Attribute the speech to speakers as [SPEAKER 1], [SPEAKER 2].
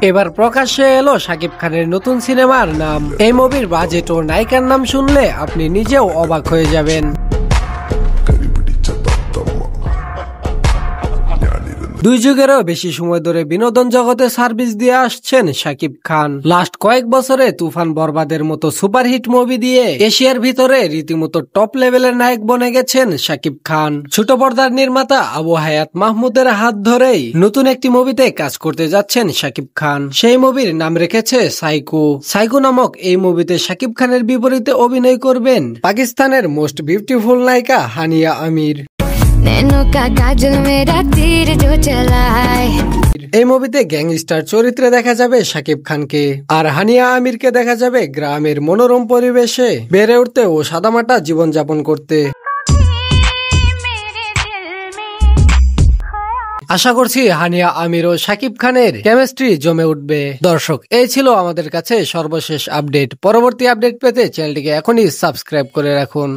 [SPEAKER 1] এবার প্রকাশ্যে এলো শাকিব খানের নতুন সিনেমার নাম। এই মুভির বাজেট ও নায়িকার নাম শুনলে আপনি নিজেও অবাক হয়ে যাবেন। 2 যুগেরও বেশি সময় ধরে বিনোদন জগতে সার্ভিস দিয়ে আসছেন শাকিব খান। লাস্ট কয়েক বছরে তুফান, বরবাদের মতো সুপারহিট মুভি দিয়ে এশিয়ার ভিতরে রীতিমতো টপ লেভেলের নায়ক বনে গেছেন শাকিব খান। ছোট পর্দার নির্মাতা আবু হায়াত মাহমুদের হাত ধরেই নতুন একটি মুভিতে কাজ করতে যাচ্ছেন শাকিব খান। সেই মুভির নাম রেখেছে সাইকো। সাইকো নামক এই মুভিতে শাকিব খানের বিপরীতে অভিনয় করবেন পাকিস্তানের মোস্ট বিউটিফুল নায়িকা হানিয়া আমির। এই মুভিতে গ্যাংস্টার চরিত্রে দেখা যাবে শাকিব খানকে, আর হানিয়া আমিরকে দেখা যাবে গ্রামের মনোরম পরিবেশে বেড়ে উঠতে ও সাদামাটা জীবনযাপন করতে। আশা করছি হানিয়া আমির ও শাকিব খানের কেমিস্ট্রি জমে উঠবে। দর্শক, এই ছিল আমাদের কাছে সর্বশেষ আপডেট। পরবর্তী আপডেট পেতে চ্যানেলটিকে এখনই সাবস্ক্রাইব করে রাখুন।